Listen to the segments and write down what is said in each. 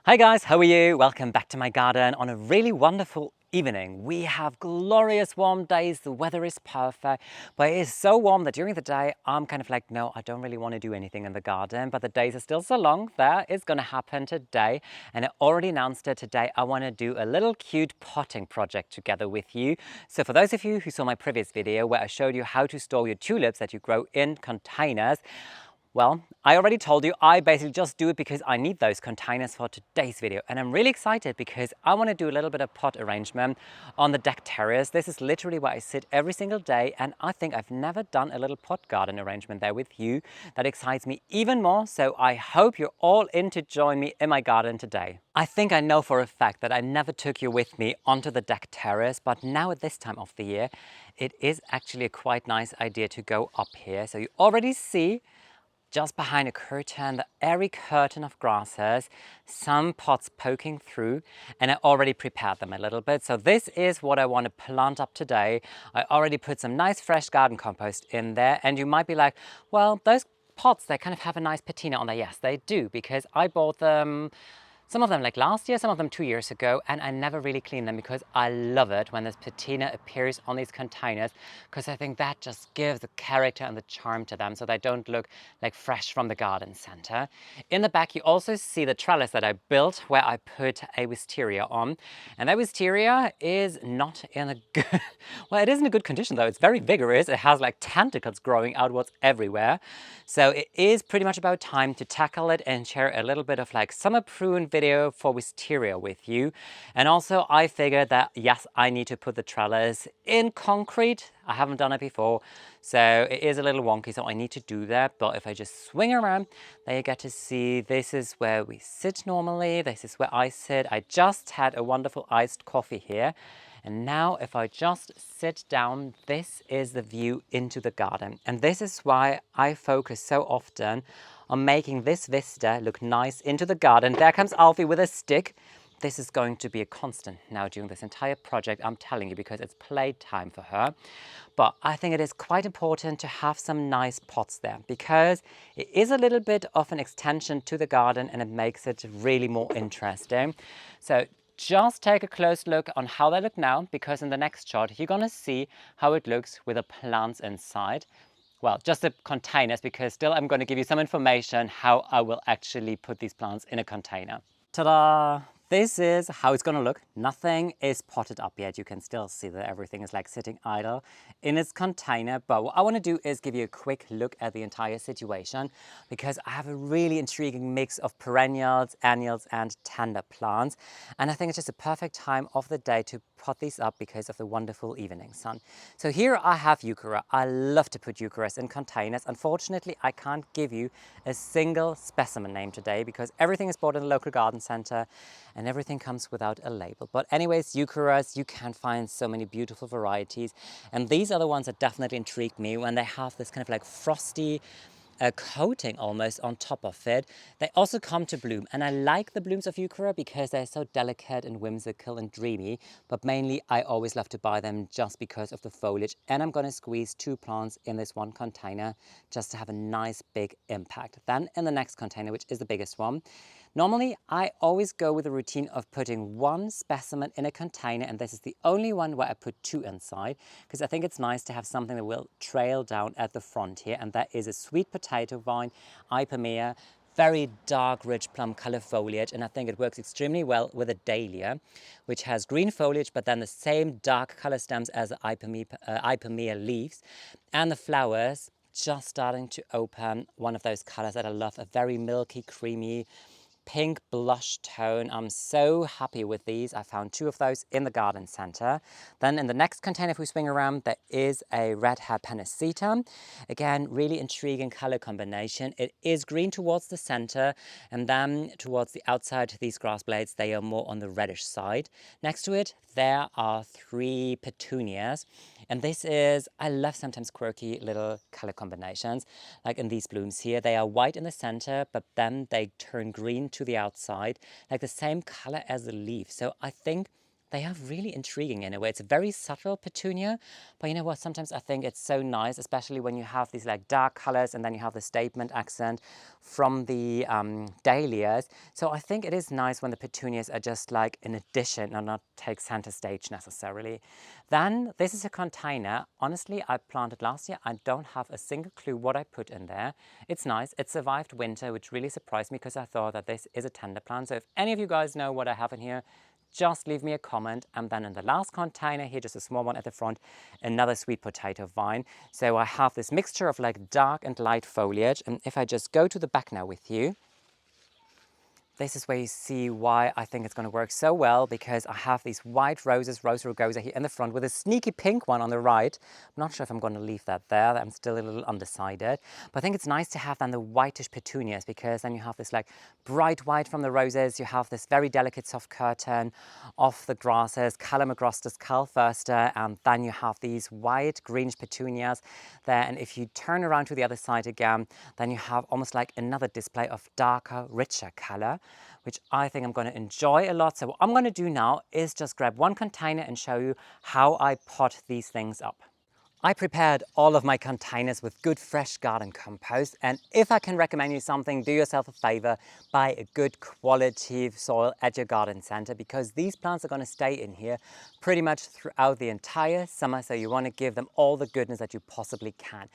Hi guys, how are you? Welcome back to my garden on a really wonderful evening. We have glorious warm days, the weather is perfect, but it is so warm that during the day I'm kind of like, no, I don't really want to do anything in the garden, but the days are still so long. That is going to happen today, and I already announced it today. I want to do a little cute potting project together with you. So for those of you who saw my previous video where I showed you how to store your tulips that you grow in containers, well, I already told you, I basically just do it because I need those containers for today's video. And I'm really excited because I want to do a little bit of pot arrangement on the deck terrace. This is literally where I sit every single day. And I think I've never done a little pot garden arrangement there with you. That excites me even more. So I hope you're all in to join me in my garden today. I think I know for a fact that I never took you with me onto the deck terrace, but now at this time of the year, it is actually a quite nice idea to go up here. So you already see just behind a curtain, the airy curtain of grasses, some pots poking through, and I already prepared them a little bit. So this is what I want to plant up today. I already put some nice fresh garden compost in there, and you might be like, well, those pots, they kind of have a nice patina on there. Yes, they do, because I bought them, some of them like last year, some of them 2 years ago, and I never really cleaned them because I love it when this patina appears on these containers, because I think that just gives the character and the charm to them so they don't look like fresh from the garden center. In the back, you also see the trellis that I built where I put a wisteria on. And that wisteria is not in a good, well, it is in a good condition though. It's very vigorous. It has like tentacles growing outwards everywhere. So it is pretty much about time to tackle it and share a little bit of like summer prune video for wisteria with you. And also I figured that yes, I need to put the trellis in concrete. I haven't done it before, so it is a little wonky, so I need to do that. But if I just swing around, there you get to see this is where we sit normally. This is where I sit. I just had a wonderful iced coffee here. And now if I just sit down, this is the view into the garden. And this is why I focus so often on making this vista look nice into the garden. There comes Alfie with a stick. This is going to be a constant now during this entire project, I'm telling you, because it's playtime for her. But I think it is quite important to have some nice pots there because it is a little bit of an extension to the garden and it makes it really more interesting. So just take a close look on how they look now, because in the next shot, you're gonna see how it looks with the plants inside. Well, just the containers, because still I'm going to give you some information how I will actually put these plants in a container. Ta-da! This is how it's going to look. Nothing is potted up yet. You can still see that everything is like sitting idle in its container. But what I want to do is give you a quick look at the entire situation, because I have a really intriguing mix of perennials, annuals and tender plants. And I think it's just a perfect time of the day to pot these up because of the wonderful evening sun. So here I have euchera. I love to put eucheras in containers. Unfortunately, I can't give you a single specimen name today because everything is bought in the local garden center and everything comes without a label. But anyways, eucheras, you can find so many beautiful varieties. And these are the ones that definitely intrigue me when they have this kind of like frosty coating almost on top of it. They also come to bloom, and I like the blooms of euchera because they're so delicate and whimsical and dreamy, but mainly I always love to buy them just because of the foliage. And I'm going to squeeze 2 plants in this one container just to have a nice big impact. Then in the next container, which is the biggest one, normally I always go with a routine of putting 1 specimen in a container, and this is the only one where I put 2 inside because I think it's nice to have something that will trail down at the front here, and that is a sweet potato vine, Ipomoea, very dark, rich plum color foliage, and I think it works extremely well with a dahlia, which has green foliage, but then the same dark color stems as the Ipomoea leaves, and the flowers just starting to open one of those colors that I love, a very milky, creamy, pink blush tone. I'm so happy with these. I found 2 of those in the garden center. Then in the next container, if we swing around, there is a red hair panacetum. Again, really intriguing color combination. It is green towards the center, and then towards the outside, these grass blades, they are more on the reddish side. Next to it, there are 3 petunias. And this is, I love sometimes quirky little color combinations. Like in these blooms here, they are white in the center, but then they turn green to the outside, like the same color as the leaf. So I think They are really intriguing in a way. It's a very subtle petunia, but you know what? Sometimes I think it's so nice, especially when you have these like dark colors and then you have the statement accent from the dahlias. So I think it is nice when the petunias are just like an addition and not take center stage necessarily. Then this is a container. Honestly, I planted last year. I don't have a single clue what I put in there. It's nice. It survived winter, which really surprised me because I thought that this is a tender plant. So if any of you guys know what I have in here, just leave me a comment. And then in the last container here, just a small one at the front, another sweet potato vine. So I have this mixture of like dark and light foliage. And if I just go to the back now with you, this is where you see why I think it's going to work so well, because I have these white roses, Rosa rugosa here in the front with a sneaky pink one on the right. I'm not sure if I'm going to leave that there. I'm still a little undecided. But I think it's nice to have then the whitish petunias, because then you have this like bright white from the roses. You have this very delicate soft curtain of the grasses, Calamagrostis calfurster, and then you have these white greenish petunias there. And if you turn around to the other side again, then you have almost like another display of darker, richer color, which I think I'm going to enjoy a lot. So what I'm going to do now is just grab one container and show you how I pot these things up. I prepared all of my containers with good fresh garden compost, and if I can recommend you something, do yourself a favor, buy a good quality soil at your garden center, because these plants are going to stay in here pretty much throughout the entire summer, so you want to give them all the goodness that you possibly can.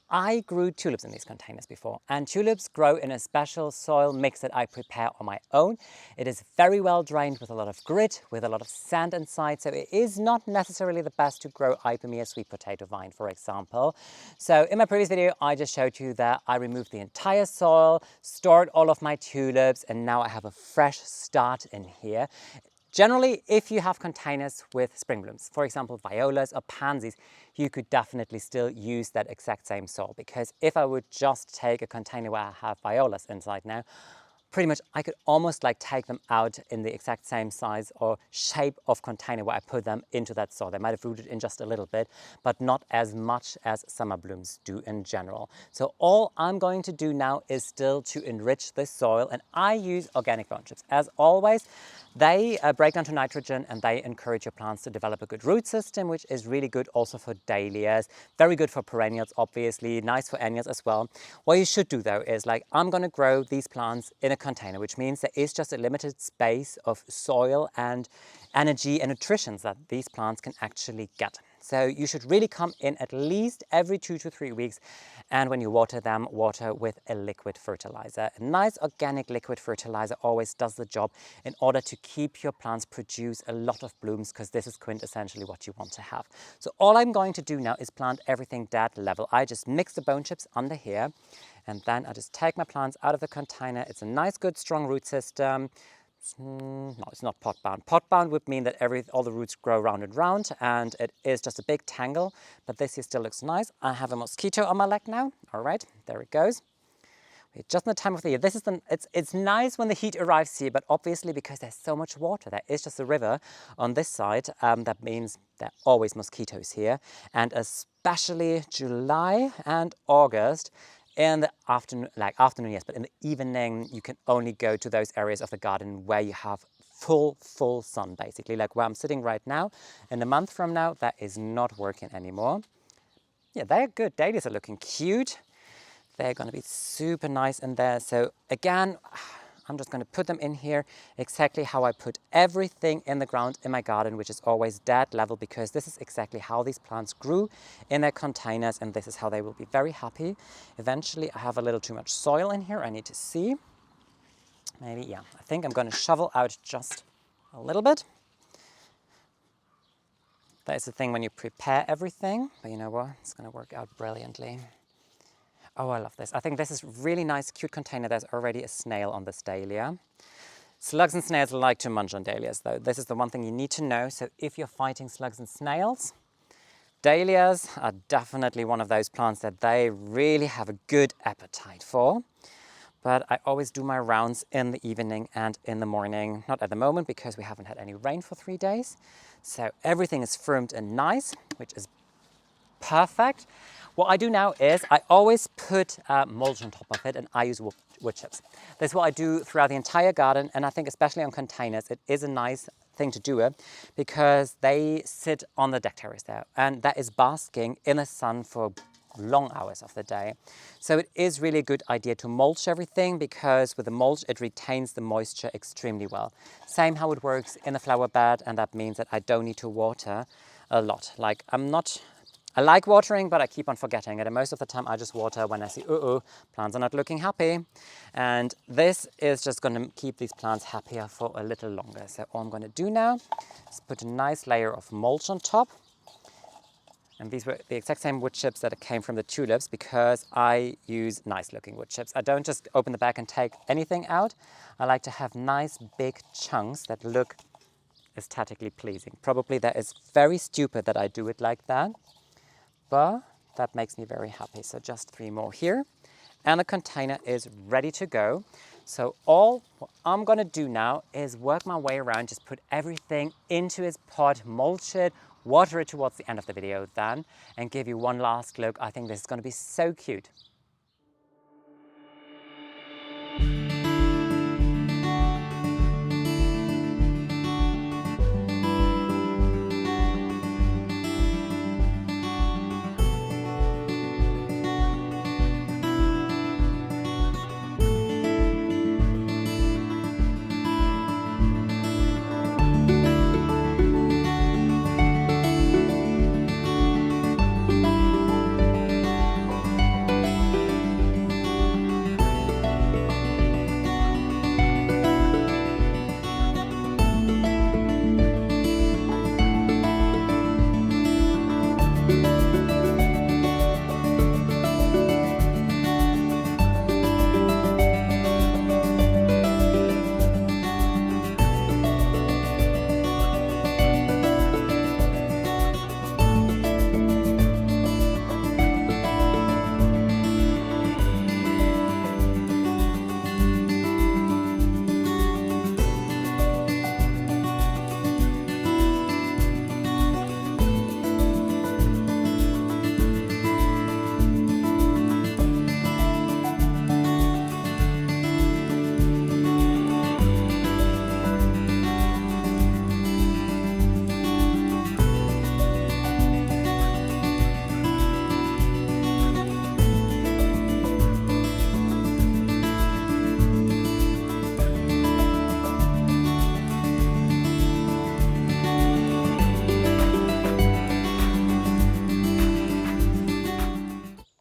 I grew tulips in these containers before, and tulips grow in a special soil mix that I prepare on my own. It is very well drained with a lot of grit, with a lot of sand inside, so it is not necessarily the best to grow Ipomoea sweet potato vine, for example. So in my previous video, I just showed you that I removed the entire soil, stored all of my tulips, and now I have a fresh start in here. Generally, if you have containers with spring blooms, for example, violas or pansies, you could definitely still use that exact same soil, because if I would just take a container where I have violas inside now, pretty much I could almost like take them out in the exact same size or shape of container where I put them into that soil. They might have rooted in just a little bit, but not as much as summer blooms do in general. So all I'm going to do now is still to enrich this soil, and I use organic bone chips. As always, they break down to nitrogen and they encourage your plants to develop a good root system, which is really good also for dahlias, very good for perennials, obviously, nice for annuals as well. What you should do though is like, I'm going to grow these plants in a container, which means there is just a limited space of soil and energy and nutrition that these plants can actually get. So you should really come in at least every 2 to 3 weeks, and when you water them, water with a liquid fertilizer. A nice organic liquid fertilizer always does the job in order to keep your plants produce a lot of blooms, because this is quintessentially what you want to have. So all I'm going to do now is plant everything dead level. I just mix the bone chips under here, and then I just take my plants out of the container. It's a nice, good, strong root system. No, it's not pot bound. Pot bound would mean that all the roots grow round and round, and it is just a big tangle, but this here still looks nice. I have a mosquito on my leg now. All right, there it goes. We're just in the time of the year. It's nice when the heat arrives here, but obviously because there's so much water, there is just a river on this side, that means there are always mosquitoes here, and especially July and August. In the afternoon, yes, but in the evening, you can only go to those areas of the garden where you have full sun, basically, like where I'm sitting right now. In a month from now, that is not working anymore. Yeah, they're good. Dahlias are looking cute. They're going to be super nice in there. So again, I'm just going to put them in here exactly how I put everything in the ground in my garden, which is always dead level, because this is exactly how these plants grew in their containers, and this is how they will be very happy. Eventually, I have a little too much soil in here. I need to see. Maybe, yeah, I think I'm going to shovel out just a little bit. That is the thing when you prepare everything, but you know what? It's going to work out brilliantly. Oh, I love this. I think this is really nice, cute container. There's already a snail on this dahlia. Slugs and snails like to munch on dahlias, though. This is the one thing you need to know. So if you're fighting slugs and snails, dahlias are definitely one of those plants that they really have a good appetite for. But I always do my rounds in the evening and in the morning. Not at the moment, because we haven't had any rain for 3 days. So everything is firmed and nice, which is perfect. What I do now is I always put mulch on top of it, and I use wood chips. That's what I do throughout the entire garden, and I think especially on containers, it is a nice thing to do it because they sit on the deck terrace there, and that is basking in the sun for long hours of the day. So it is really a good idea to mulch everything because with the mulch it retains the moisture extremely well. Same how it works in the flower bed, and that means that I don't need to water a lot. Like I like watering, but I keep on forgetting it. And most of the time I just water when I see, plants are not looking happy. And this is just going to keep these plants happier for a little longer. So all I'm going to do now is put a nice layer of mulch on top. And these were the exact same wood chips that came from the tulips because I use nice looking wood chips. I don't just open the bag and take anything out. I like to have nice big chunks that look aesthetically pleasing. Probably that is very stupid that I do it like that, but that makes me very happy. So just 3 more here. And the container is ready to go. So all what I'm gonna do now is work my way around, just put everything into its pot, mulch it, water it towards the end of the video then, and give you one last look. I think this is gonna be so cute.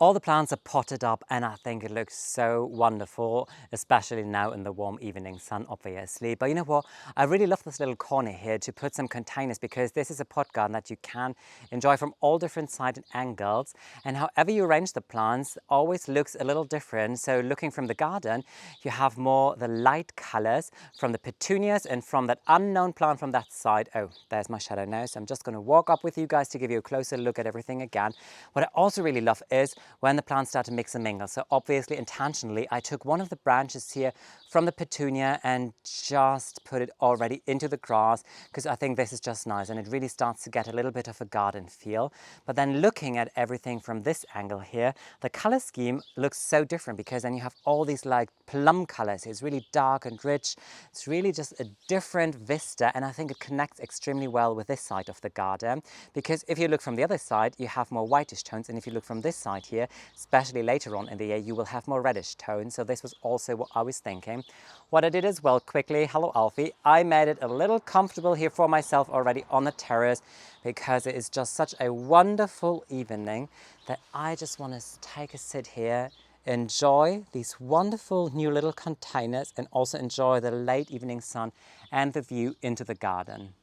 All the plants are potted up and I think it looks so wonderful, especially now in the warm evening sun, obviously. But you know what? I really love this little corner here to put some containers because this is a pot garden that you can enjoy from all different sides and angles. And however you arrange the plants always looks a little different. So looking from the garden, you have more the light colors from the petunias and from that unknown plant from that side. Oh, there's my shadow now. So I'm just going to walk up with you guys to give you a closer look at everything again. What I also really love is when the plants start to mix and mingle. So obviously, intentionally, I took one of the branches here from the petunia and just put it already into the grass because I think this is just nice and it really starts to get a little bit of a garden feel. But then looking at everything from this angle here, the color scheme looks so different because then you have all these like plum colors. It's really dark and rich. It's really just a different vista and I think it connects extremely well with this side of the garden because if you look from the other side, you have more whitish tones, and if you look from this side here, especially later on in the year, you will have more reddish tones. So this was also what I was thinking. What I did as well quickly, hello Alfie, I made it a little comfortable here for myself already on the terrace because it is just such a wonderful evening that I just want to take a sit here, enjoy these wonderful new little containers and also enjoy the late evening sun and the view into the garden.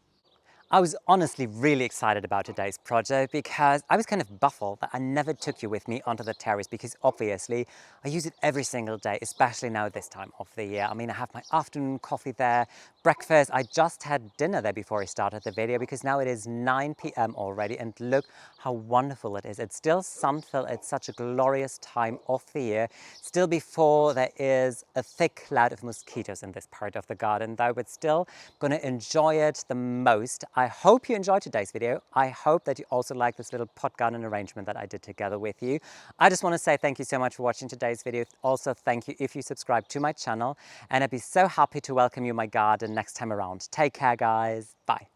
I was honestly really excited about today's project because I was kind of baffled that I never took you with me onto the terrace because obviously I use it every single day, especially now this time of the year. I mean, I have my afternoon coffee there, breakfast. I just had dinner there before I started the video because now it is 9 p.m. already and look how wonderful it is. It's still sunful. It's such a glorious time of the year. Still before there is a thick cloud of mosquitoes in this part of the garden though, but still gonna enjoy it the most. I hope you enjoyed today's video. I hope that you also like this little pot garden arrangement that I did together with you. I just want to say thank you so much for watching today's video. Also, thank you if you subscribe to my channel, and I'd be so happy to welcome you in my garden next time around. Take care, guys. Bye.